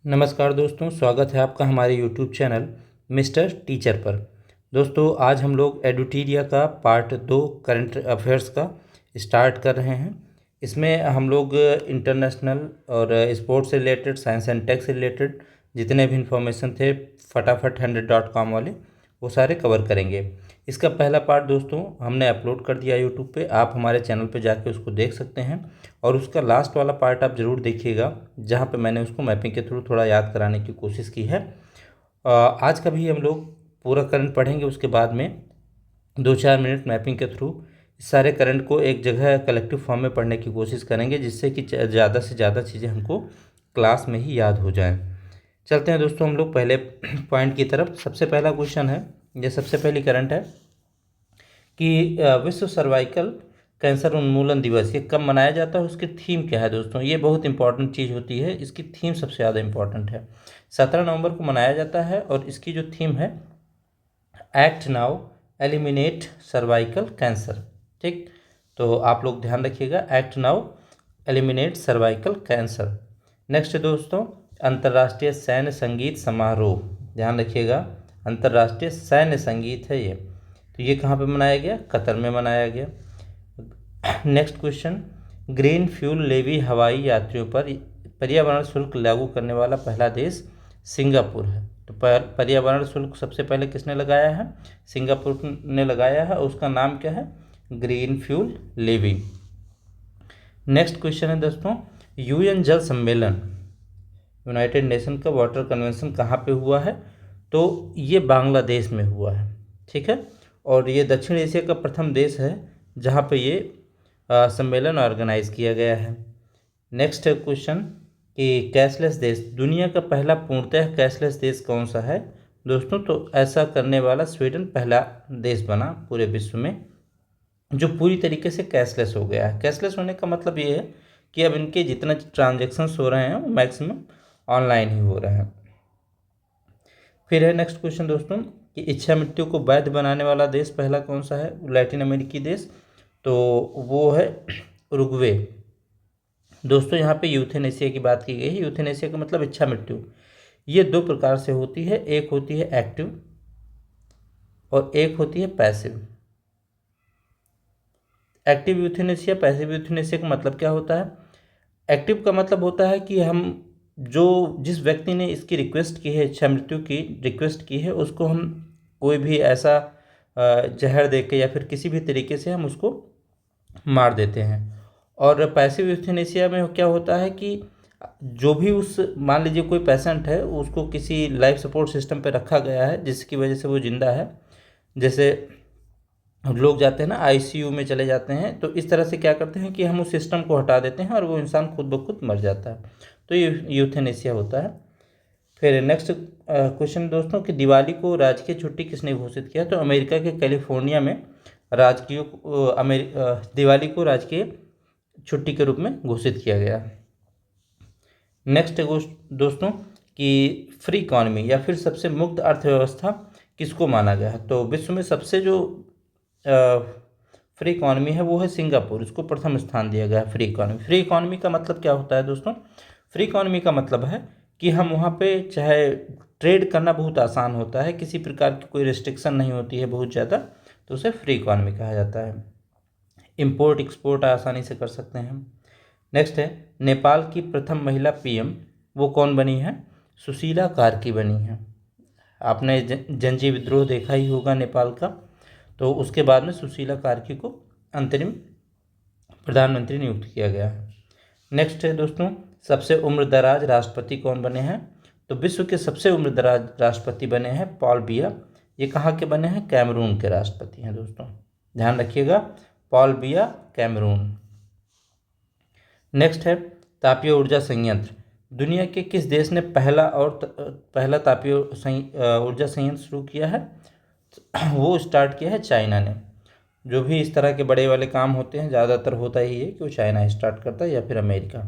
नमस्कार दोस्तों, स्वागत है आपका हमारे YouTube चैनल मिस्टर टीचर पर। दोस्तों, आज हम लोग एडुटीरिया का पार्ट 2 करंट अफेयर्स का स्टार्ट कर रहे हैं। इसमें हम लोग इंटरनेशनल और स्पोर्ट्स से रिलेटेड, साइंस एंड टेक से रिलेटेड जितने भी इंफॉर्मेशन थे फटाफट 100.com वाले, वो सारे कवर करेंगे। इसका पहला पार्ट दोस्तों हमने अपलोड कर दिया यूट्यूब पे, आप हमारे चैनल पे जाके उसको देख सकते हैं। और उसका लास्ट वाला पार्ट आप ज़रूर देखिएगा, जहाँ पे मैंने उसको मैपिंग के थ्रू थोड़ा याद कराने की कोशिश की है। आज का भी हम लोग पूरा करंट पढ़ेंगे, उसके बाद में 2-4 मिनट मैपिंग के थ्रू इस सारे करंट को एक जगह कलेक्टिव फॉर्म में पढ़ने की कोशिश करेंगे, जिससे कि ज़्यादा से ज़्यादा चीज़ें हमको क्लास में ही याद हो जाएं। चलते हैं दोस्तों हम लोग पहले पॉइंट की तरफ। सबसे पहला क्वेश्चन है, ये सबसे पहली करंट है कि विश्व सर्वाइकल कैंसर उन्मूलन दिवस ये कब मनाया जाता है, उसकी थीम क्या है दोस्तों। ये बहुत इंपॉर्टेंट चीज़ होती है, इसकी थीम सबसे ज़्यादा इंपॉर्टेंट है। 17 नवंबर को मनाया जाता है और इसकी जो थीम है, act now eliminate cervical cancer. ठीक, तो आप लोग ध्यान रखिएगा, act now eliminate cervical cancer. Next दोस्तों, अंतर्राष्ट्रीय सैन्य संगीत समारोह, ध्यान रखिएगा, अंतर्राष्ट्रीय सैन्य संगीत है ये। तो ये कहाँ पे मनाया गया? कतर में मनाया गया। Next question, green fuel levy हवाई यात्रियों पर पर्यावरण शुल्क लागू करने वाला पहला देश सिंगापुर है। तो पर्यावरण शुल्क सबसे पहले किसने लगाया है? सिंगापुर ने लगाया है। उसका नाम क्या है? Green fuel levy. Next question है दोस्तों, यूएन जल सम्मेलन, यूनाइटेड नेशन का वाटर कन्वेंशन कहाँ पे हुआ है? तो ये बांग्लादेश में हुआ है। ठीक है, और ये दक्षिण एशिया का प्रथम देश है जहाँ पे ये सम्मेलन ऑर्गेनाइज किया गया है। नेक्स्ट क्वेश्चन कि कैशलेस देश, दुनिया का पहला पूर्णतः कैशलेस देश कौन सा है दोस्तों? तो ऐसा करने वाला स्वीडन पहला देश बना पूरे विश्व में जो पूरी तरीके से कैशलेस हो गया है। कैशलेस होने का मतलब ये है कि अब इनके जितना ट्रांजेक्शन्स हो रहे हैं वो मैक्सिमम ऑनलाइन ही हो रहे हैं। फिर है नेक्स्ट क्वेश्चन दोस्तों कि इच्छा मृत्यु को वैध बनाने वाला देश पहला कौन सा है? लैटिन अमेरिकी देश, तो वो है उरुग्वे। दोस्तों यहाँ पे यूथेनेसिया की बात की गई है। यूथेनेसिया का मतलब इच्छा मृत्यु। ये दो प्रकार से होती है, एक होती है एक्टिव और एक होती है passive. Active euthanasia, passive euthanasia का मतलब क्या होता है? एक्टिव का मतलब होता है कि हम जिस व्यक्ति ने इसकी रिक्वेस्ट की है, इच्छा मृत्यु की रिक्वेस्ट की है, उसको हम कोई भी ऐसा जहर दे के या फिर किसी भी तरीके से हम उसको मार देते हैं। और पैसिव यूथेनेसिया में क्या होता है कि जो भी मान लीजिए कोई पेशेंट है, उसको किसी लाइफ सपोर्ट सिस्टम पे रखा गया है जिसकी वजह से वो जिंदा है। जैसे लोग जाते हैं ना आईसीयू में चले जाते हैं, तो इस तरह से क्या करते हैं कि हम उस सिस्टम को हटा देते हैं और वो इंसान खुद ब खुद मर जाता है। तो ये यूथेनेसिया होता है। फिर नेक्स्ट क्वेश्चन दोस्तों कि दिवाली को राजकीय छुट्टी किसने घोषित किया? तो अमेरिका के कैलिफोर्निया में राजकीय दिवाली को राजकीय छुट्टी के रूप में घोषित किया गया। नेक्स्ट दोस्तों कि फ्री इकॉनमी या फिर सबसे मुक्त अर्थव्यवस्था किसको माना गया है? तो विश्व में सबसे जो फ्री इकॉनमी है वो है सिंगापुर, इसको प्रथम स्थान दिया गया है फ्री इकॉनमी। फ्री इकॉनमी का मतलब क्या होता है दोस्तों? फ्री इकॉनमी का मतलब है कि हम वहाँ पे चाहे ट्रेड करना बहुत आसान होता है, किसी प्रकार की कोई रिस्ट्रिक्शन नहीं होती है बहुत ज़्यादा, तो उसे फ्री इकॉनमी कहा जाता है। इंपोर्ट एक्सपोर्ट आसानी से कर सकते हैं हम। नेक्स्ट है, नेपाल की प्रथम महिला पीएम वो कौन बनी है? सुशीला कार्की बनी है। आपने जंजी विद्रोह देखा ही होगा नेपाल का, तो उसके बाद में सुशीला कार्की को अंतरिम प्रधानमंत्री नियुक्त किया गया है। नेक्स्ट है दोस्तों, सबसे उम्रदराज राष्ट्रपति कौन बने हैं? तो विश्व के सबसे उम्रदराज राष्ट्रपति बने हैं पॉल बिया। ये कहाँ के बने हैं? कैमरून के राष्ट्रपति हैं दोस्तों, ध्यान रखिएगा, पॉल बिया, कैमरून। नेक्स्ट है तापीय ऊर्जा संयंत्र, दुनिया के किस देश ने पहला तापीय ऊर्जा संयंत्र शुरू किया है? वो स्टार्ट किया है चाइना ने। जो भी इस तरह के बड़े वाले काम होते हैं, ज़्यादातर होता ही है कि वो चाइना स्टार्ट करता है या फिर अमेरिका।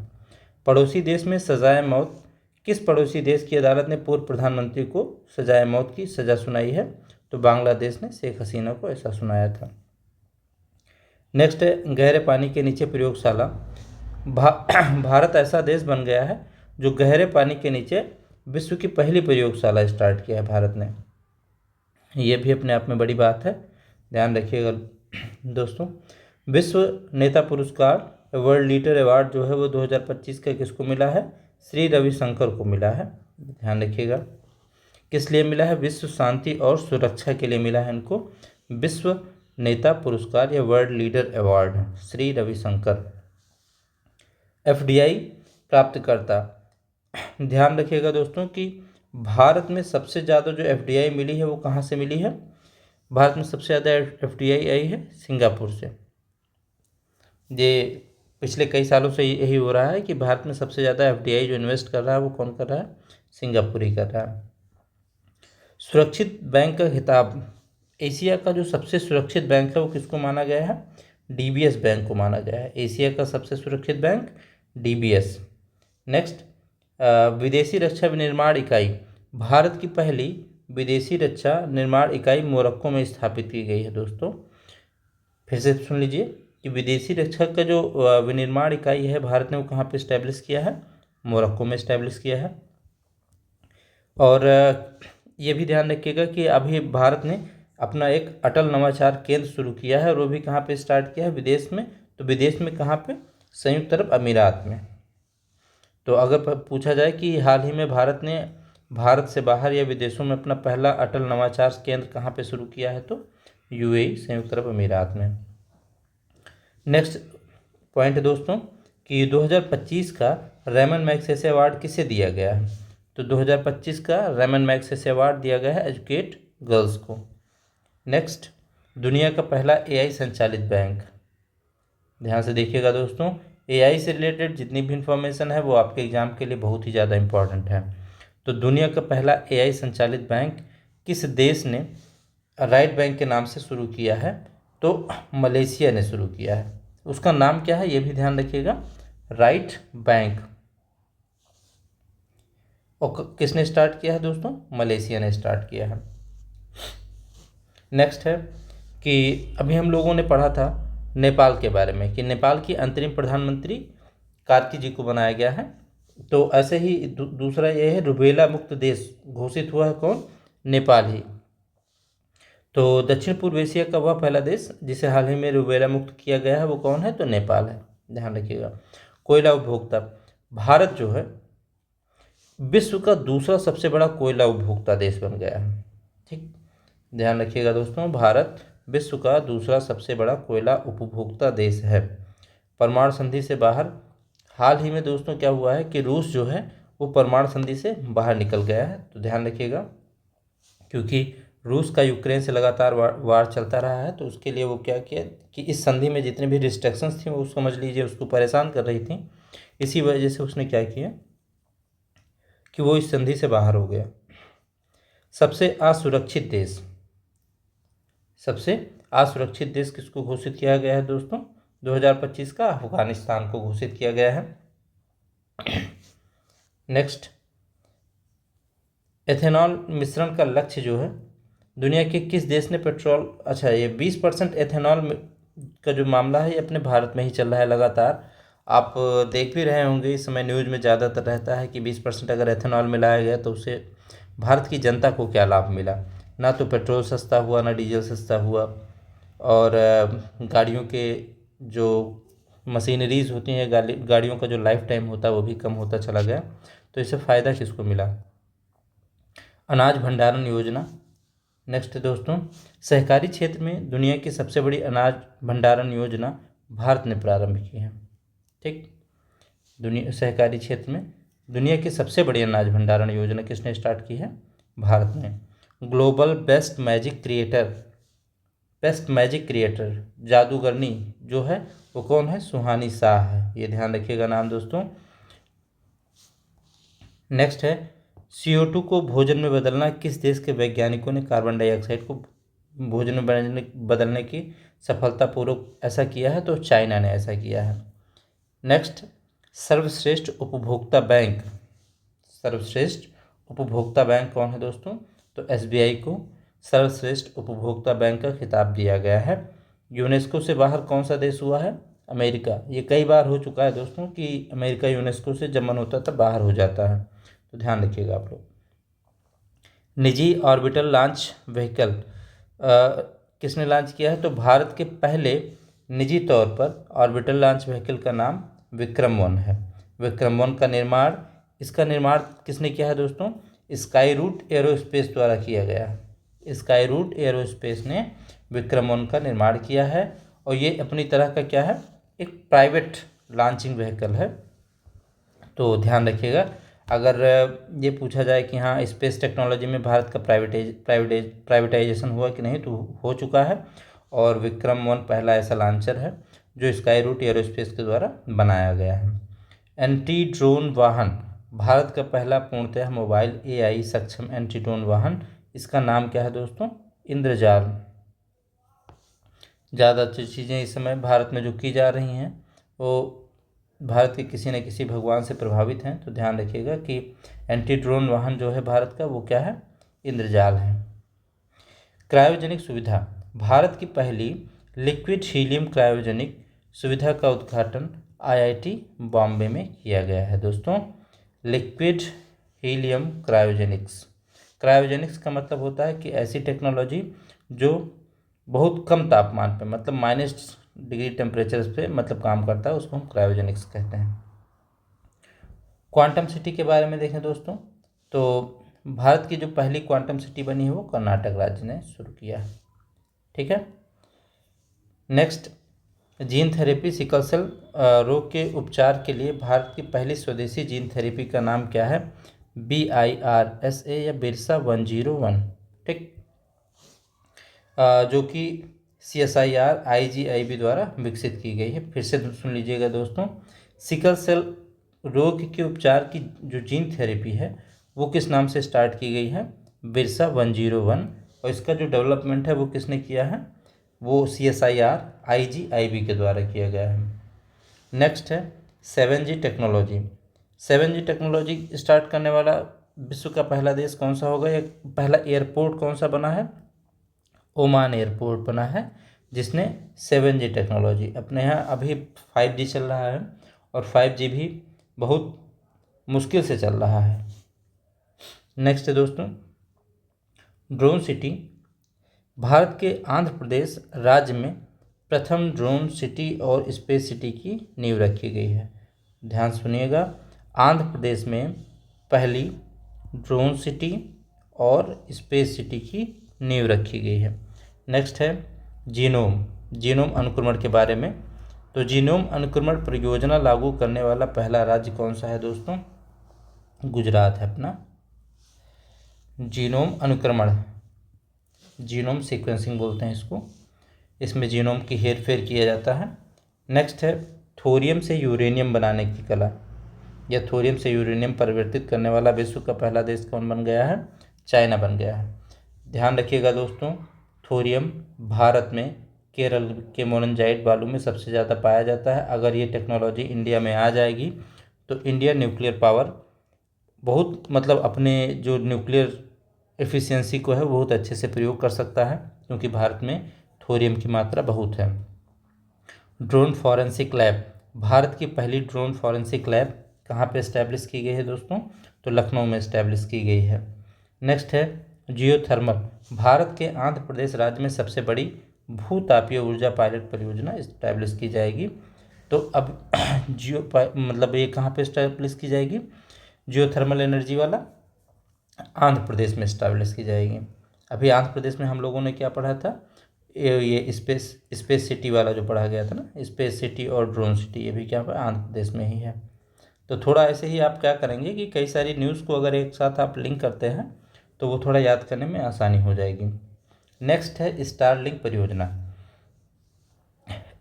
पड़ोसी देश में सजाए मौत, किस पड़ोसी देश की अदालत ने पूर्व प्रधानमंत्री को सजाए मौत की सज़ा सुनाई है? तो बांग्लादेश ने शेख हसीना को ऐसा सुनाया था। नेक्स्ट है गहरे पानी के नीचे प्रयोगशाला। भारत ऐसा देश बन गया है जो गहरे पानी के नीचे विश्व की पहली प्रयोगशाला स्टार्ट किया है भारत ने। ये भी अपने आप में बड़ी बात है, ध्यान रखिएगा दोस्तों। विश्व नेता पुरस्कार वर्ल्ड लीडर अवार्ड जो है वो 2025 का किसको मिला है? श्री रविशंकर को मिला है, ध्यान रखिएगा। किस लिए मिला है? विश्व शांति और सुरक्षा के लिए मिला है इनको विश्व नेता पुरस्कार या world leader award, Shri Ravishankar. FDI प्राप्तकर्ता, ध्यान रखिएगा दोस्तों कि भारत में सबसे ज़्यादा जो एफडीआई मिली है वो कहाँ से मिली है? भारत में सबसे ज़्यादा एफडीआई आई है सिंगापुर से। ये पिछले कई सालों से यही हो रहा है कि भारत में सबसे ज़्यादा एफडीआई जो इन्वेस्ट कर रहा है वो कौन कर रहा है? सिंगापुर ही कर रहा है। सुरक्षित बैंक का खिताब, एशिया का जो सबसे सुरक्षित बैंक है वो किसको माना गया है? डीबीएस बैंक को माना गया है। एशिया का सबसे सुरक्षित बैंक डीबीएस। नेक्स्ट, विदेशी रक्षा विनिर्माण इकाई, भारत की पहली विदेशी रक्षा निर्माण इकाई मोरक्को में स्थापित की गई है दोस्तों। फिर से सुन लीजिए कि विदेशी रक्षा का जो विनिर्माण इकाई है भारत ने वो कहाँ पे इस्टेब्लिश किया है? मोरक्को में इस्टेब्लिश किया है। और ये भी ध्यान रखिएगा कि अभी भारत ने अपना एक अटल नवाचार केंद्र शुरू किया है और वो भी कहाँ पे स्टार्ट किया है? विदेश में। तो विदेश में कहाँ पे? संयुक्त अरब अमीरात में। तो अगर पूछा जाए कि हाल ही में भारत ने भारत से बाहर या विदेशों में अपना पहला अटल नवाचार केंद्र कहाँ पे शुरू किया है? तो यूएई, संयुक्त अरब अमीरात में। नेक्स्ट पॉइंट दोस्तों कि 2025 का रेमन मैग्सेसे अवार्ड किसे दिया गया है? तो 2025 का रेमन मैग्सेसे अवार्ड दिया गया है एजुकेट गर्ल्स को। नेक्स्ट, दुनिया का पहला एआई संचालित बैंक, ध्यान से देखिएगा दोस्तों। एआई से रिलेटेड जितनी भी इंफॉर्मेशन है वो आपके एग्जाम के लिए बहुत ही ज़्यादा इंपॉर्टेंट है। तो दुनिया का पहला एआई संचालित बैंक किस देश ने राइट बैंक के नाम से शुरू किया है? तो मलेशिया ने शुरू किया है। उसका नाम क्या है ये भी ध्यान रखिएगा, राइट बैंक। और किसने स्टार्ट किया है दोस्तों? मलेशिया ने स्टार्ट किया है। नेक्स्ट है कि अभी हम लोगों ने पढ़ा था नेपाल के बारे में कि नेपाल की अंतरिम प्रधानमंत्री कार्की जी को बनाया गया है। तो ऐसे ही दूसरा ये है रुबेला मुक्त देश घोषित हुआ है कौन? नेपाल ही। तो दक्षिण पूर्व एशिया का वह पहला देश जिसे हाल ही में रुबेला मुक्त किया गया है वो कौन है? तो नेपाल है, ध्यान रखिएगा। कोयला उपभोक्ता, भारत जो है विश्व का दूसरा सबसे बड़ा कोयला उपभोक्ता देश बन गया है। ठीक, ध्यान रखिएगा दोस्तों, भारत विश्व का दूसरा सबसे बड़ा कोयला उपभोक्ता देश है। परमाणु संधि से बाहर, हाल ही में दोस्तों क्या हुआ है कि रूस जो है वो परमाणु संधि से बाहर निकल गया है। तो ध्यान रखिएगा क्योंकि रूस का यूक्रेन से लगातार वार चलता रहा है, तो उसके लिए वो क्या किया कि इस संधि में जितने भी रिस्ट्रिक्शंस थी वो समझ लीजिए उसको परेशान कर रही थी। इसी वजह से उसने क्या किया कि वो इस संधि से बाहर हो गया। सबसे असुरक्षित देश, सबसे असुरक्षित देश किसको घोषित किया गया है दोस्तों? 2025 का अफगानिस्तान को घोषित किया गया है। नेक्स्ट, एथेनॉल मिश्रण का लक्ष्य जो है दुनिया के किस देश ने पेट्रोल, अच्छा ये 20% एथेनॉल का जो मामला है ये अपने भारत में ही चल रहा है लगातार। आप देख भी रहे होंगे इस समय न्यूज़ में ज़्यादातर रहता है कि 20% अगर एथेनॉल मिलाया गया तो उससे भारत की जनता को क्या लाभ मिला। ना तो पेट्रोल सस्ता हुआ, ना डीजल सस्ता हुआ, और गाड़ियों के जो मशीनरीज होती हैं, गाड़ियों का जो लाइफ टाइम होता है वो भी कम होता चला गया। तो इससे फ़ायदा किसको मिला? अनाज भंडारण योजना। नेक्स्ट दोस्तों, सहकारी क्षेत्र में दुनिया की सबसे बड़ी अनाज भंडारण योजना भारत ने प्रारंभ की है। ठीक, दुनिया सहकारी क्षेत्र में दुनिया की सबसे बड़ी अनाज भंडारण योजना किसने स्टार्ट की है? भारत ने। ग्लोबल बेस्ट मैजिक क्रिएटर जादूगरनी जो है वो कौन है? सुहानी शाह है, ये ध्यान रखिएगा नाम दोस्तों। नेक्स्ट है CO2 को भोजन में बदलना, किस देश के वैज्ञानिकों ने कार्बन डाइऑक्साइड को भोजन में बदलने की सफलतापूर्वक ऐसा किया है? तो चाइना ने ऐसा किया है। नेक्स्ट, सर्वश्रेष्ठ उपभोक्ता बैंक, सर्वश्रेष्ठ उपभोक्ता बैंक कौन है दोस्तों? तो SBI को सर्वश्रेष्ठ उपभोक्ता बैंक का खिताब दिया गया है। यूनेस्को से बाहर कौन सा देश हुआ है? अमेरिका। ये कई बार हो चुका है दोस्तों कि अमेरिका यूनेस्को से जब मन होता है तब बाहर हो जाता है। तो ध्यान रखिएगा आप लोग। निजी ऑर्बिटल लॉन्च व्हीकल किसने लॉन्च किया है? तो भारत के पहले निजी तौर पर ऑर्बिटल लॉन्च व्हीकल का नाम विक्रम-1 है। विक्रम-1 का निर्माण, इसका निर्माण किसने किया है दोस्तों? स्काई रूट एरोस्पेस द्वारा किया गया है। स्काई रूट एरोस्पेस ने विक्रम-1 का निर्माण किया है और ये अपनी तरह का क्या है? एक प्राइवेट लॉन्चिंग व्हीकल है। तो ध्यान रखिएगा, अगर ये पूछा जाए कि हाँ स्पेस टेक्नोलॉजी में भारत का प्राइवेटाइजेशन हुआ कि नहीं, तो हो चुका है और विक्रम-1 पहला ऐसा लॉन्चर है जो स्काई रूट एरोस्पेस के द्वारा बनाया गया है। एंटी ड्रोन वाहन, भारत का पहला पूर्णतः मोबाइल AI सक्षम एंटी ड्रोन वाहन, इसका नाम क्या है दोस्तों? इंद्रजाल। ज़्यादा अच्छी चीज़ें इस समय भारत में जो की जा रही हैं वो भारत के किसी न किसी भगवान से प्रभावित हैं, तो ध्यान रखिएगा कि एंटी ड्रोन वाहन जो है भारत का वो क्या है? इंद्रजाल है। क्रायोजेनिक सुविधा, भारत की पहली लिक्विड हीलियम क्रायोजेनिक सुविधा का उद्घाटन IIT बॉम्बे में किया गया है दोस्तों। लिक्विड हीलियम क्रायोजेनिक्स का मतलब होता है कि ऐसी टेक्नोलॉजी जो बहुत कम तापमान पे, मतलब -डिग्री टेम्परेचर पे मतलब काम करता है, उसको हम क्रायोजेनिक्स कहते हैं। क्वांटम सिटी के बारे में देखें दोस्तों, तो भारत की जो पहली क्वांटम सिटी बनी है वो कर्नाटक राज्य ने शुरू किया है। ठीक है। Next, gene therapy, sickle cell रोग के उपचार के लिए भारत की पहली स्वदेशी जीन थेरेपी का नाम क्या है? BIRSA या बिरसा 101। ठीक, जो कि CSIR IGIB द्वारा विकसित की गई है। फिर से सुन लीजिएगा दोस्तों, सिकल सेल रोग के उपचार की जो जीन थेरेपी है वो किस नाम से स्टार्ट की गई है? बिरसा 101। और इसका जो डेवलपमेंट है वो किसने किया है? वो CSIR IGIB के द्वारा किया गया है। नेक्स्ट है 7G technology. 7G technology start करने वाला विश्व का पहला देश कौन सा होगा, या पहला एयरपोर्ट कौन सा बना है? ओमान एयरपोर्ट बना है जिसने 7G टेक्नोलॉजी, अपने यहाँ अभी 5G चल रहा है और 5G भी बहुत मुश्किल से चल रहा है। नेक्स्ट है दोस्तों ड्रोन सिटी, भारत के आंध्र प्रदेश राज्य में प्रथम ड्रोन सिटी और स्पेस सिटी की नींव रखी गई है। ध्यान सुनिएगा, आंध्र प्रदेश में पहली ड्रोन सिटी और स्पेस सिटी की नींव रखी गई है। नेक्स्ट है जीनोम अनुक्रमण के बारे में, तो जीनोम अनुक्रमण परियोजना लागू करने वाला पहला राज्य कौन सा है दोस्तों? गुजरात है अपना। जीनोम अनुक्रमण, जीनोम सीक्वेंसिंग बोलते हैं इसको, इसमें जीनोम की हेरफेर किया जाता है। नेक्स्ट है थोरियम से यूरेनियम बनाने की कला, या थोरियम से यूरेनियम परिवर्तित करने वाला विश्व का पहला देश कौन बन गया है? चाइना बन गया है। ध्यान रखिएगा दोस्तों, थोरियम भारत में केरल के मोनजाइट बालू में सबसे ज़्यादा पाया जाता है। अगर ये टेक्नोलॉजी इंडिया में आ जाएगी तो इंडिया न्यूक्लियर पावर बहुत, मतलब अपने जो न्यूक्लियर एफिशिएंसी को है वो बहुत अच्छे से प्रयोग कर सकता है, क्योंकि भारत में थोरियम की मात्रा बहुत है। ड्रोन फॉरेंसिक लैब, भारत की पहली ड्रोन फॉरेंसिक लैब कहाँ पे इस्टेब्लिश की गई है दोस्तों? तो लखनऊ में इस्टेब्लिश की गई है। नेक्स्ट है जियोथर्मल, भारत के आंध्र प्रदेश राज्य में सबसे बड़ी भूतापीय ऊर्जा पायलट परियोजना इस्टेब्लिश की जाएगी। तो अब मतलब ये कहाँ पे इस्टेब्लिश की जाएगी? जियोथर्मल एनर्जी वाला आंध्र प्रदेश में इस्टेब्लिश की जाएगी। अभी आंध्र प्रदेश में हम लोगों ने क्या पढ़ा था? ये स्पेस सिटी वाला जो पढ़ा गया था ना, स्पेस सिटी और ड्रोन सिटी, ये भी क्या आंध्र प्रदेश में ही है। तो थोड़ा ऐसे ही आप क्या करेंगे कि कई सारी न्यूज़ को अगर एक साथ आप लिंक करते हैं तो वो थोड़ा याद करने में आसानी हो जाएगी। नेक्स्ट है स्टारलिंक परियोजना।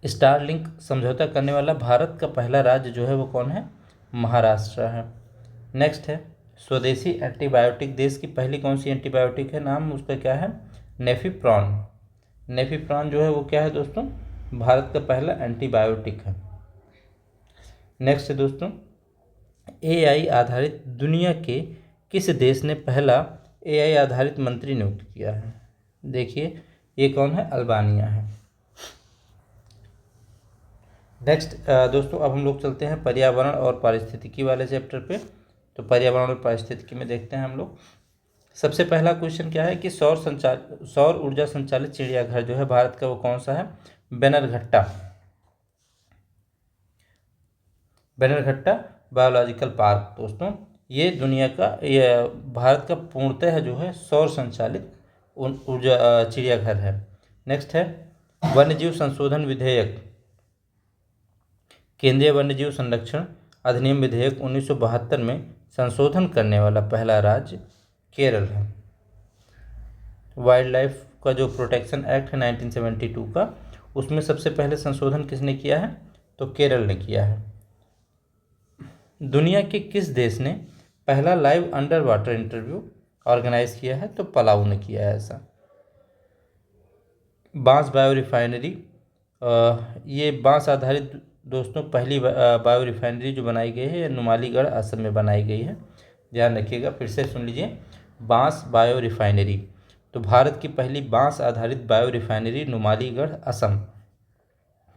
स्टारलिंक समझौता करने वाला भारत का पहला राज्य जो है वो कौन है? महाराष्ट्र है। नेक्स्ट है स्वदेशी एंटीबायोटिक, देश की पहली कौन सी एंटीबायोटिक है? नाम उसका क्या है? नेफिप्रॉन। नेफिप्रॉन जो है वो क्या है दोस्तों? भारत का पहला एंटीबायोटिक है। नेक्स्ट है दोस्तों AI आधारित, दुनिया के किस देश ने पहला AI आधारित मंत्री नियुक्त किया है? देखिए ये कौन है? अल्बानिया है। नेक्स्ट दोस्तों अब हम लोग चलते हैं पर्यावरण और पारिस्थितिकी वाले चैप्टर पे। तो पर्यावरण और पारिस्थितिकी में देखते हैं हम लोग। सबसे पहला क्वेश्चन क्या है कि सौर ऊर्जा संचालित चिड़ियाघर जो है भारत का वो कौन सा है? बैनरघट्टा बायोलॉजिकल पार्क दोस्तों, ये भारत का पूर्णतः जो है सौर संचालित ऊर्जा चिड़ियाघर है। नेक्स्ट है वन्यजीव संशोधन विधेयक। केंद्रीय वन्यजीव संरक्षण अधिनियम विधेयक 1972 में संशोधन करने वाला पहला राज्य केरल है। वाइल्ड लाइफ का जो प्रोटेक्शन एक्ट है 1972 का, उसमें सबसे पहले संशोधन किसने किया है? तो केरल ने किया है। दुनिया के किस देश ने पहला live under water interview organise किया है? तो पलाऊ ने किया है ऐसा। बांस बायो रिफाइनरी, ये बांस आधारित दोस्तों पहली बायो रिफाइनरी जो बनाई गई है नुमालीगढ़ असम में बनाई गई है। ध्यान रखिएगा, फिर से सुन लीजिए, बांस बायो रिफाइनरी। तो भारत की पहली बांस आधारित बायो रिफाइनरी नुमालीगढ़ असम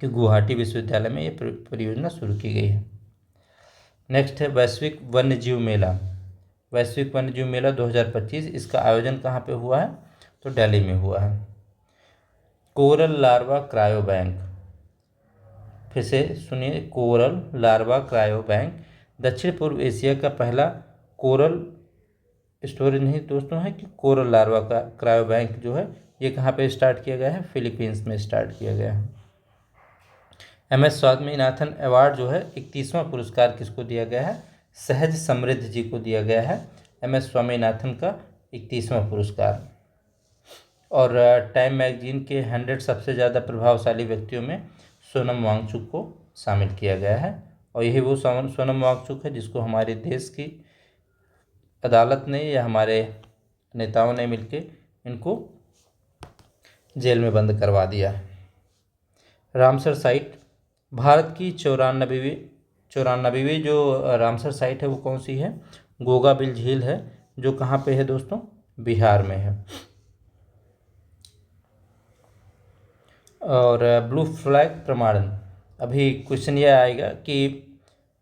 के गुवाहाटी विश्वविद्यालय में ये परियोजना शुरू की गई है। नेक्स्ट है वैश्विक वन्यजीव मेला। वैश्विक वन्यजीव मेला 2025, इसका आयोजन कहाँ पे हुआ है? तो दिल्ली में हुआ है। कोरल लार्वा क्रायो बैंक, फिर से सुनिए, कोरल लार्वा क्रायो बैंक दक्षिण पूर्व एशिया का पहला कोरल स्टोरेज नहीं दोस्तों है कि कोरल लार्वा का क्रायो बैंक जो है ये कहाँ पे स्टार्ट किया गया है? फिलीपींस में स्टार्ट किया गया है। MS स्वामीनाथन अवार्ड जो है 31वां पुरस्कार किसको दिया गया है? सहज समृद्ध जी को दिया गया है MS स्वामीनाथन का 31वां पुरस्कार। और टाइम मैगजीन के 100 सबसे ज़्यादा प्रभावशाली व्यक्तियों में सोनम वांगचुक को शामिल किया गया है। और यही वो सोनम वांगचुक है जिसको हमारे देश की अदालत ने या हमारे नेताओं ने मिलकर इनको जेल में बंद करवा दिया। रामसर साइट, भारत की 94वीं जो रामसर साइट है वो कौन सी है? गोगाबिल झील है, जो कहाँ पे है दोस्तों? बिहार में है। और ब्लू फ्लैग प्रमाणन, अभी क्वेश्चन ये आएगा कि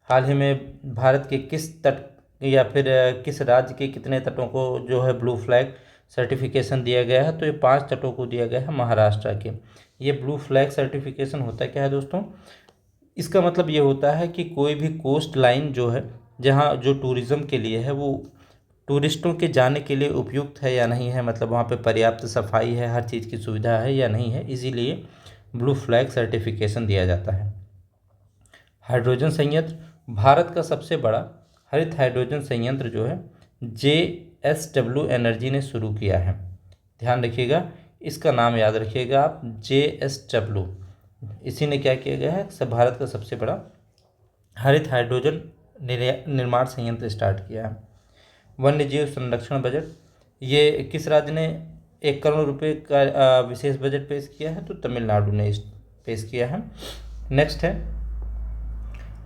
हाल ही में भारत के किस तट या फिर किस राज्य के कितने तटों को जो है ब्लू फ्लैग सर्टिफिकेशन दिया गया है? तो ये 5 तटों को दिया गया है महाराष्ट्र के। ये ब्लू फ्लैग सर्टिफिकेशन होता क्या है दोस्तों? इसका मतलब ये होता है कि कोई भी कोस्ट लाइन जो है जहाँ जो टूरिज़्म के लिए है वो टूरिस्टों के जाने के लिए उपयुक्त है या नहीं है, मतलब वहाँ पे पर्याप्त सफाई है, हर चीज़ की सुविधा है या नहीं है, इसीलिए ब्लू फ्लैग सर्टिफिकेशन दिया जाता है। हाइड्रोजन संयंत्र, भारत का सबसे बड़ा हरित हाइड्रोजन संयंत्र जो है JSW एनर्जी ने शुरू किया है। ध्यान रखिएगा, इसका नाम याद रखिएगा आप, JSW, इसी ने क्या किया गया है? भारत का सबसे बड़ा हरित हाइड्रोजन निर्माण संयंत्र स्टार्ट किया है। वन्यजीव संरक्षण बजट, ये किस राज्य ने 1 करोड़ रुपए का विशेष बजट पेश किया है? तो तमिलनाडु ने पेश किया है। नेक्स्ट है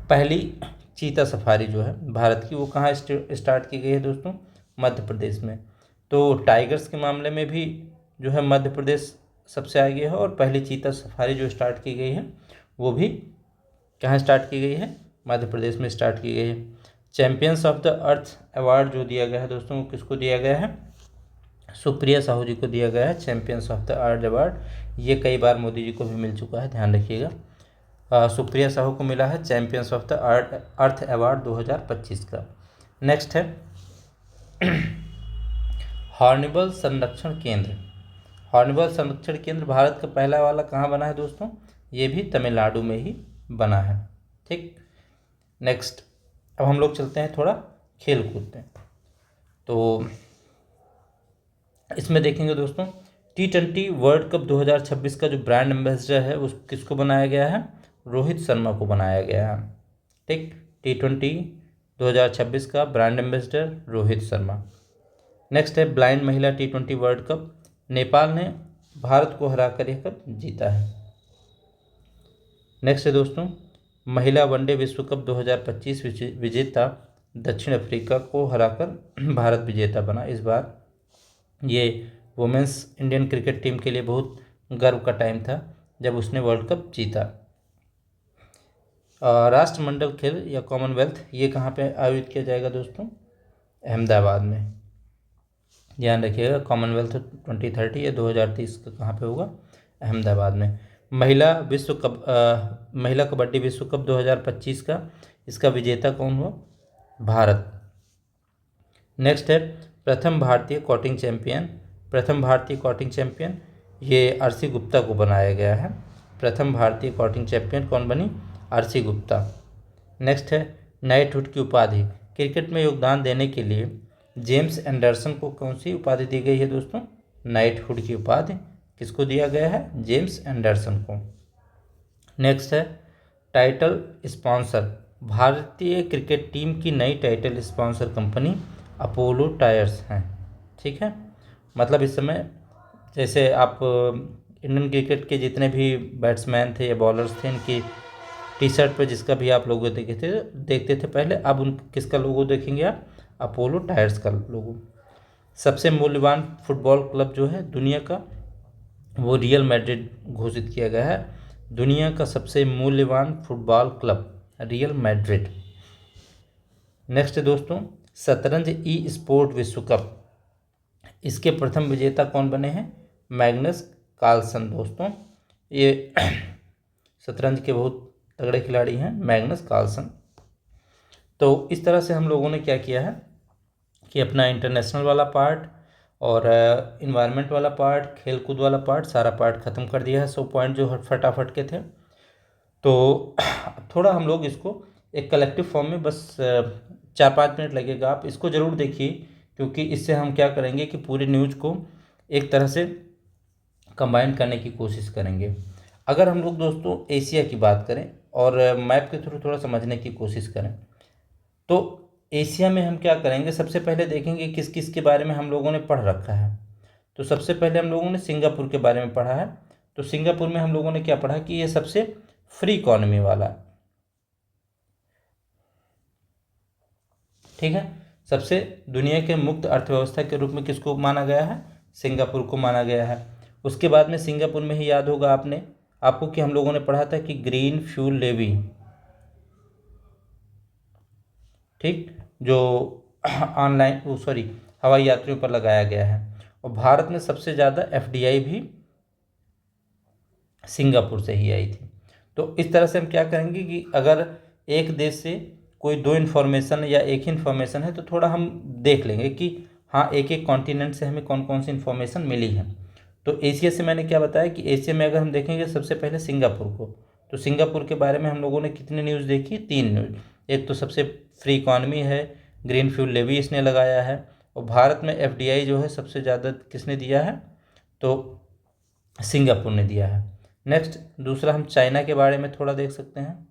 पहली चीता सफारी जो है भारत की, वो कहाँ स्टार्ट की गई है दोस्तों? मध्य प्रदेश में। तो टाइगर्स के मामले में भी जो है मध्य प्रदेश सबसे आगे है, और पहली चीता सफारी जो स्टार्ट की गई है वो भी कहाँ स्टार्ट की गई है? मध्य प्रदेश में स्टार्ट की गई है। Champions of the earth award जो दिया गया है दोस्तों, वो किसको दिया गया है? सुप्रिया साहू जी को दिया गया है champions of the earth award. ये कई बार मोदी जी को भी मिल चुका है, ध्यान रखिएगा। सुप्रिया साहू को मिला है champions of the earth award 2025 का। नेक्स्ट है हॉर्नबिल संरक्षण केंद्र। हॉर्नबिल संरक्षण केंद्र भारत का पहला वाला कहाँ बना है दोस्तों? ये भी तमिलनाडु में ही बना है। ठीक, नेक्स्ट अब हम लोग चलते हैं थोड़ा खेल कूद में। तो इसमें देखेंगे दोस्तों T20 वर्ल्ड कप 2026 का जो ब्रांड एम्बेसडर है उस किसको बनाया गया है? रोहित शर्मा को बनाया गया है। ठीक, T20 2026 का brand ambassador Rohit Sharma. Next है ब्लाइंड महिला T20 वर्ल्ड कप, नेपाल ने भारत को हराकर यह कप जीता है। नेक्स्ट है दोस्तों महिला वनडे विश्व कप 2025 विजेता दक्षिण अफ्रीका को हराकर भारत विजेता बना। इस बार ये वुमेंस इंडियन क्रिकेट टीम के लिए बहुत गर्व का टाइम था जब उसने वर्ल्ड कप जीता। राष्ट्रमंडल खेल या कॉमनवेल्थ, ये कहाँ पे आयोजित किया जाएगा दोस्तों? अहमदाबाद में। ध्यान रखिएगा, कॉमनवेल्थ 2030 या 2030 का कहाँ पे होगा? अहमदाबाद में। महिला कबड्डी विश्व कप 2025 का इसका विजेता कौन हुआ? भारत। नेक्स्ट है प्रथम भारतीय कॉटिंग चैंपियन ये आरसी गुप्ता को बनाया गया है। प्रथम भारतीय कॉटिंग चैंपियन कौन बनी? आरसी गुप्ता। नेक्स्ट है नाइटहुड की उपाधि, क्रिकेट में योगदान देने के लिए जेम्स एंडरसन को कौन सी उपाधि दी गई है दोस्तों? नाइटहुड की उपाधि किसको दिया गया है? जेम्स एंडरसन को। नेक्स्ट है टाइटल स्पॉन्सर, भारतीय क्रिकेट टीम की नई title sponsor company Apollo tyres हैं। ठीक है, मतलब इस समय जैसे आप इंडियन क्रिकेट के जितने भी बैट्समैन थे या बॉलर्स थे, इनकी टी शर्ट पर जिसका भी आप लोगो देखते थे पहले, अब उन किसका लोगो देखेंगे आप? अपोलो टायर्स का लोगो। सबसे मूल्यवान फुटबॉल क्लब जो है दुनिया का, वो रियल मैड्रिड घोषित किया गया है। दुनिया का सबसे मूल्यवान football club real Madrid. Next दोस्तों शतरंज ई स्पोर्ट विश्व कप, इसके प्रथम विजेता कौन बने हैं? Magnus Carlsen. दोस्तों ये शतरंज के बहुत तगड़े खिलाड़ी हैं मैग्नस कार्लसन। तो इस तरह से हम लोगों ने क्या किया है कि अपना इंटरनेशनल वाला पार्ट और इन्वायरमेंट वाला पार्ट, खेल कूद वाला पार्ट, सारा पार्ट ख़त्म कर दिया है। 100 पॉइंट जो फटाफट के थे। तो थोड़ा हम लोग इसको एक कलेक्टिव फॉर्म में बस 4-5 मिनट लगेगा, आप इसको ज़रूर देखिए, क्योंकि इससे हम क्या करेंगे कि पूरी न्यूज़ को एक तरह से कंबाइन करने की कोशिश करेंगे। अगर हम लोग दोस्तों एशिया की बात करें और मैप के थ्रू थोड़ा समझने की कोशिश करें, तो एशिया में हम क्या करेंगे, सबसे पहले देखेंगे किस किस के बारे में हम लोगों ने पढ़ रखा है। तो सबसे पहले हम लोगों ने सिंगापुर के बारे में पढ़ा है। तो सिंगापुर में हम लोगों ने क्या पढ़ा कि ये सबसे फ्री इकॉनमी वाला है। ठीक है, सबसे दुनिया के मुक्त अर्थव्यवस्था के रूप में किसको माना गया है? सिंगापुर को माना गया है। उसके बाद में सिंगापुर में ही याद होगा आपको कि हम लोगों ने पढ़ा था कि ग्रीन फ्यूल लेवी, ठीक, जो हवाई यात्रियों पर लगाया गया है। और भारत में सबसे ज़्यादा एफडीआई भी सिंगापुर से ही आई थी। तो इस तरह से हम क्या करेंगे कि अगर एक देश से कोई दो इन्फॉर्मेशन या एक ही इन्फॉर्मेशन है तो थोड़ा हम देख लेंगे कि हाँ एक एक कॉन्टिनेंट से हमें कौन कौन सी इन्फॉर्मेशन मिली है। तो एशिया से मैंने क्या बताया कि एशिया में अगर हम देखेंगे सबसे पहले सिंगापुर को, तो सिंगापुर के बारे में हम लोगों ने कितनी न्यूज़ देखी? 3 न्यूज़। एक तो सबसे फ्री इकॉनमी है, ग्रीन फ्यूल लेवी इसने लगाया है, और भारत में एफडीआई जो है सबसे ज़्यादा किसने दिया है? तो सिंगापुर ने दिया है। नेक्स्ट दूसरा हम चाइना के बारे में थोड़ा देख सकते हैं।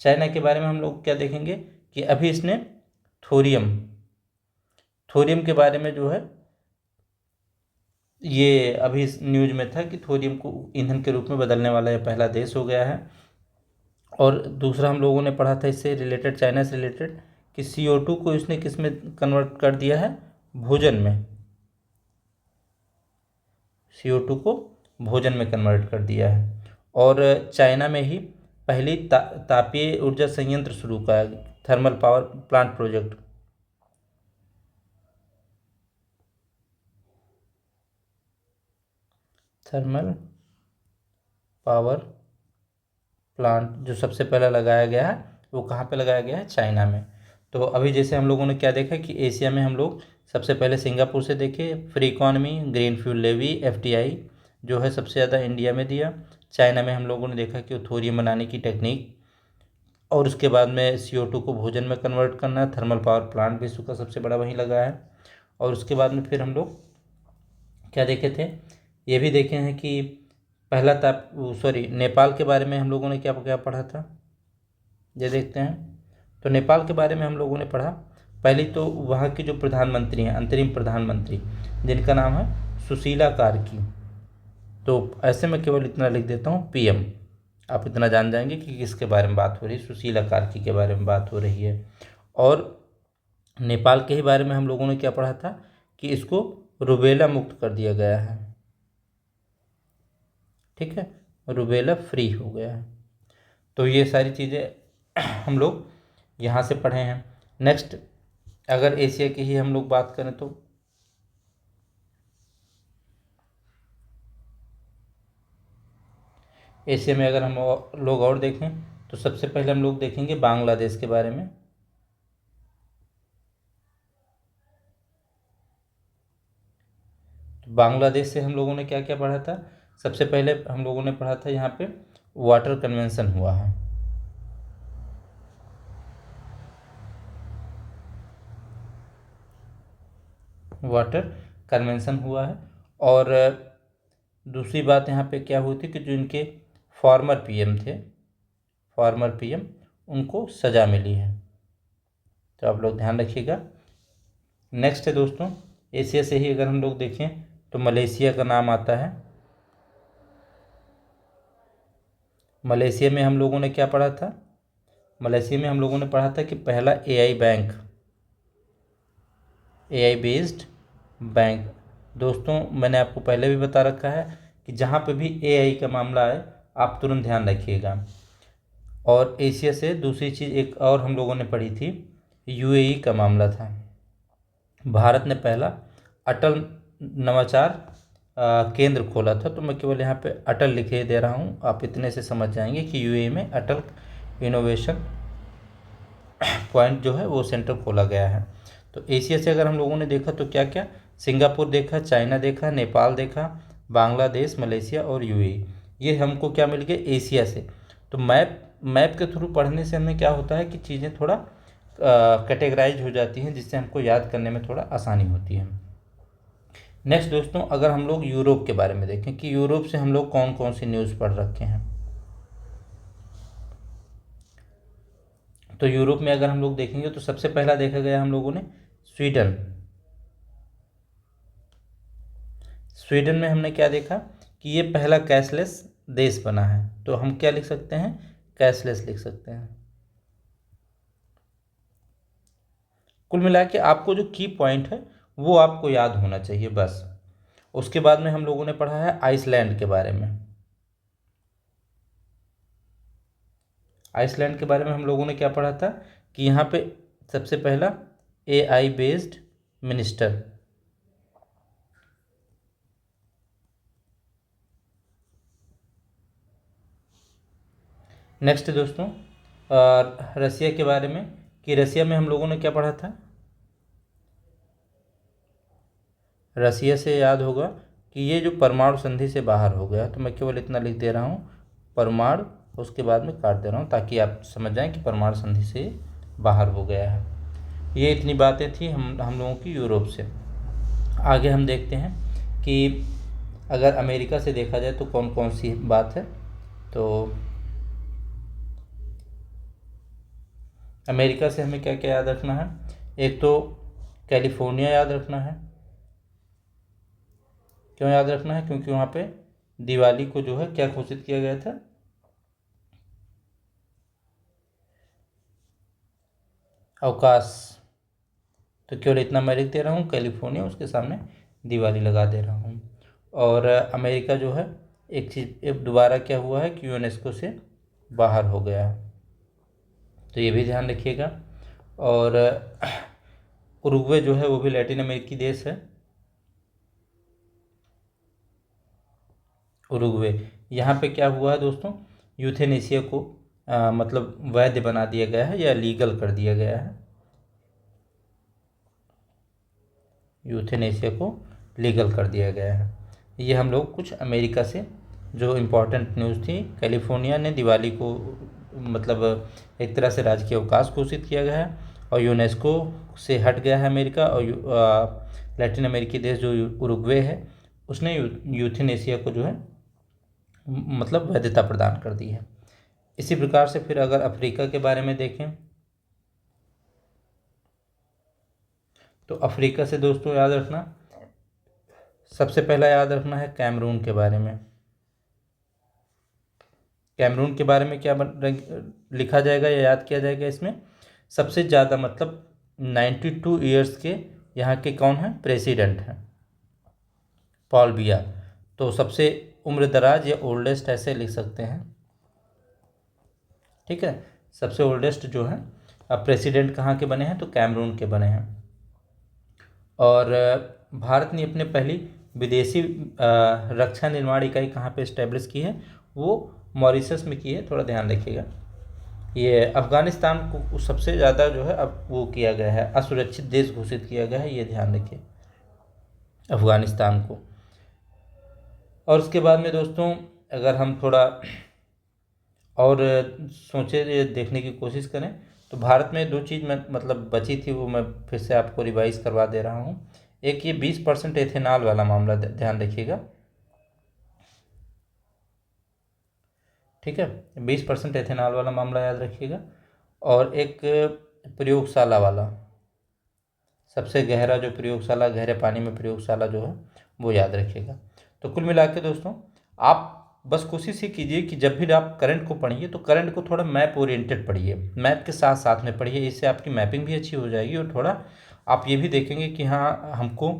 चाइना के बारे में हम लोग क्या देखेंगे कि अभी इसने थोरियम के बारे में जो है ये अभी इस न्यूज में था कि थोरियम को ईंधन के रूप में बदलने वाला यह पहला देश हो गया है। और दूसरा हम लोगों ने पढ़ा था इससे रिलेटेड, चाइना से रिलेटेड, कि CO2 को इसने किस में कन्वर्ट कर दिया है? भोजन में। CO2 को भोजन में कन्वर्ट कर दिया है। और चाइना में ही पहली तापीय ऊर्जा संयंत्र शुरू किया, thermal power plant project. Thermal power plant जो सबसे पहला लगाया गया है वो कहाँ पे लगाया गया है? चाइना में। तो अभी जैसे हम लोगों ने क्या देखा कि एशिया में हम लोग सबसे पहले सिंगापुर से देखे, free economy, green fuel levy, FDI जो है सबसे ज़्यादा इंडिया में दिया। चाइना में हम लोगों ने देखा कि थोरियम बनाने की टेक्निक, और उसके बाद में CO2 को भोजन में कन्वर्ट करना, थर्मल पावर प्लांट विश्व का सबसे बड़ा वहीं लगा है। और उसके बाद में फिर हम लोग क्या देखे थे? ये भी देखे हैं कि पहला नेपाल के बारे में हम लोगों ने क्या क्या पढ़ा था, ये देखते हैं। तो नेपाल के बारे में हम लोगों ने पढ़ा, पहली तो वहाँ की जो प्रधानमंत्री हैं, अंतरिम प्रधानमंत्री, जिनका नाम है सुशीला कार्की। तो ऐसे में केवल इतना लिख देता हूँ PM, आप इतना जान जाएंगे कि किसके बारे में बात हो रही है, सुशीला कार्की के बारे में बात हो रही है। और नेपाल के ही बारे में हम लोगों ने क्या पढ़ा था कि इसको रुबेला मुक्त कर दिया गया है। ठीक है, रुबेला फ्री हो गया है। तो ये सारी चीज़ें हम लोग यहाँ से पढ़े हैं। नेक्स्ट अगर एशिया की ही हम लोग बात करें तो एशिया में अगर हम लोग और देखें तो सबसे पहले हम लोग देखेंगे बांग्लादेश के बारे में। तो बांग्लादेश से हम लोगों ने क्या क्या पढ़ा था? सबसे पहले हम लोगों ने पढ़ा था यहाँ पे वाटर कन्वेंशन हुआ है। वाटर कन्वेंशन हुआ है। और दूसरी बात यहाँ पे क्या हुई थी कि जो इनके फॉर्मर पीएम थे, फॉर्मर पीएम, उनको सज़ा मिली है। तो आप लोग ध्यान रखिएगा। नेक्स्ट है दोस्तों, एशिया से ही अगर हम लोग देखें तो मलेशिया का नाम आता है। मलेशिया में हम लोगों ने क्या पढ़ा था? मलेशिया में हम लोगों ने पढ़ा था कि पहला AI bank, AI based bank. दोस्तों मैंने आपको पहले भी बता रखा है कि जहाँ पे भी एआई का मामला आए आप तुरंत ध्यान रखिएगा। और एशिया से दूसरी चीज़ एक और हम लोगों ने पढ़ी थी, यूएई का मामला था। भारत ने पहला अटल नवाचार केंद्र खोला था। तो मैं केवल यहाँ पे अटल लिखे दे रहा हूँ, आप इतने से समझ जाएंगे कि यूएई में अटल इनोवेशन पॉइंट जो है वो सेंटर खोला गया है। तो एशिया से अगर हम लोगों ने देखा तो क्या क्या? सिंगापुर देखा, चाइना देखा, नेपाल देखा, बांग्लादेश, मलेशिया और यूएई। ये हमको क्या मिल गया? एशिया से। तो मैप के थ्रू पढ़ने से हमें क्या होता है कि चीज़ें थोड़ा कैटेगराइज हो जाती हैं, जिससे हमको याद करने में थोड़ा आसानी होती है। नेक्स्ट दोस्तों, अगर हम लोग यूरोप के बारे में देखें कि यूरोप से हम लोग कौन कौन सी न्यूज़ पढ़ रखे हैं, तो यूरोप में अगर हम लोग देखेंगे तो सबसे पहला देखा गया हम लोगों ने स्वीडन। स्वीडन में हमने क्या देखा कि ये पहला कैशलेस देश बना है। तो हम क्या लिख सकते हैं? कैशलेस लिख सकते हैं। कुल मिला के आपको जो की पॉइंट है वो आपको याद होना चाहिए बस। उसके बाद में हम लोगों ने पढ़ा है आइसलैंड के बारे में। आइसलैंड के बारे में हम लोगों ने क्या पढ़ा था कि यहाँ पे सबसे पहला एआई बेस्ड मिनिस्टर। नेक्स्ट दोस्तों, रसिया के बारे में कि रसिया में हम लोगों ने क्या पढ़ा था? रसिया से याद होगा कि ये जो परमाणु संधि से बाहर हो गया। तो मैं केवल इतना लिख दे रहा हूँ परमाणु, उसके बाद में काट दे रहा हूँ ताकि आप समझ जाएं कि परमाणु संधि से बाहर हो गया है। ये इतनी बातें थी हम लोगों की यूरोप से। आगे हम देखते हैं कि अगर अमेरिका से देखा जाए तो कौन कौन सी बात है। तो अमेरिका से हमें क्या क्या याद रखना है? एक तो कैलिफोर्निया याद रखना है। क्यों याद रखना है? क्योंकि वहाँ पे दिवाली को जो है क्या घोषित किया गया था? अवकाश। तो केवल इतना मैं लिख दे रहा हूँ कैलिफोर्निया, उसके सामने दिवाली लगा दे रहा हूँ। और अमेरिका जो है एक चीज़ दोबारा क्या हुआ है कि यूनेस्को से बाहर हो गया है। तो ये भी ध्यान रखिएगा। और उरुग्वे जो है वो भी लैटिन अमेरिकी देश है। उरुग्वे, यहाँ पे क्या हुआ है दोस्तों? यूथेनेशिया को मतलब वैध बना दिया गया है या लीगल कर दिया गया है। यूथेनेशिया को लीगल कर दिया गया है। ये हम लोग कुछ अमेरिका से जो इम्पोर्टेंट न्यूज़ थी। कैलिफोर्निया ने दिवाली को मतलब एक तरह से राजकीय अवकाश घोषित किया गया है और यूनेस्को से हट गया है अमेरिका। और लैटिन अमेरिकी देश जो उरुग्वे है उसने यूथेनेशिया को जो है मतलब वैधता प्रदान कर दी है। इसी प्रकार से फिर अगर अफ्रीका के बारे में देखें तो अफ्रीका से दोस्तों याद रखना, सबसे पहला याद रखना है कैमरून के बारे में। कैमरून के बारे में क्या लिखा जाएगा या याद किया जाएगा? इसमें सबसे ज़्यादा मतलब 92 ईयर्स के यहाँ के कौन हैं? प्रेसिडेंट हैं पॉल बिया। तो सबसे उम्र दराज या ओल्डेस्ट ऐसे लिख सकते हैं, ठीक है। सबसे ओल्डेस्ट जो है प्रेसिडेंट कहाँ के बने हैं, तो कैमरून के बने हैं। और भारत ने अपने पहली विदेशी रक्षा निर्माण इकाई कहाँ पे इस्टेब्लिश की है, वो मॉरिशस में की है, थोड़ा ध्यान रखिएगा। ये अफ़गानिस्तान को सबसे ज़्यादा जो है अब वो किया गया है, असुरक्षित देश घोषित किया गया है, ये ध्यान रखिए अफ़गानिस्तान को। और उसके बाद में दोस्तों अगर हम थोड़ा और सोचे देखने की कोशिश करें तो भारत में दो चीज़ में मतलब बची थी, वो मैं फिर से आपको रिवाइज करवा दे रहा हूँ। एक ये 20% एथेनॉल वाला मामला ध्यान रखिएगा, ठीक है, 20% एथेनॉल वाला मामला याद रखिएगा। और एक प्रयोगशाला वाला, सबसे गहरा जो प्रयोगशाला, गहरे पानी में प्रयोगशाला जो है वो याद रखिएगा। तो कुल मिला के दोस्तों आप बस कोशिश ये कीजिए कि जब भी आप करंट को पढ़िए तो करंट को थोड़ा मैप ओरिएंटेड पढ़िए, मैप के साथ साथ में पढ़िए, इससे आपकी मैपिंग भी अच्छी हो जाएगी और थोड़ा आप ये भी देखेंगे कि हाँ हमको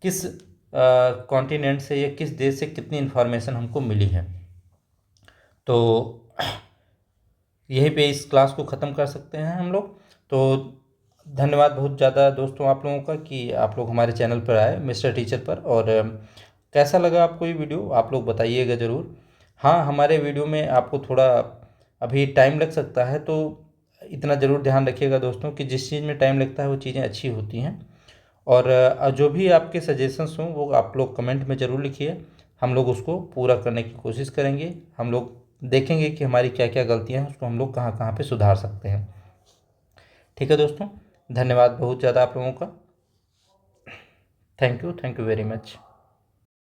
किस कॉन्टिनेंट से या किस देश से कितनी इन्फॉर्मेशन हमको मिली है। तो यहीं पे इस क्लास को ख़त्म कर सकते हैं हम लोग। तो धन्यवाद बहुत ज़्यादा दोस्तों आप लोगों का कि आप लोग हमारे चैनल पर आए मिस्टर टीचर पर। और कैसा लगा आपको ये वीडियो आप लोग बताइएगा ज़रूर। हाँ, हमारे वीडियो में आपको थोड़ा अभी टाइम लग सकता है, तो इतना ज़रूर ध्यान रखिएगा दोस्तों कि जिस चीज़ में टाइम लगता है वो चीज़ें अच्छी होती हैं। और जो भी आपके सजेशंस हों वो आप लोग कमेंट में ज़रूर लिखिए, हम लोग उसको पूरा करने की कोशिश करेंगे। हम लोग देखेंगे कि हमारी क्या क्या गलतियां हैं, उसको हम लोग कहाँ कहाँ पे सुधार सकते हैं। ठीक है दोस्तों, धन्यवाद बहुत ज़्यादा आप लोगों का। Thank you very much.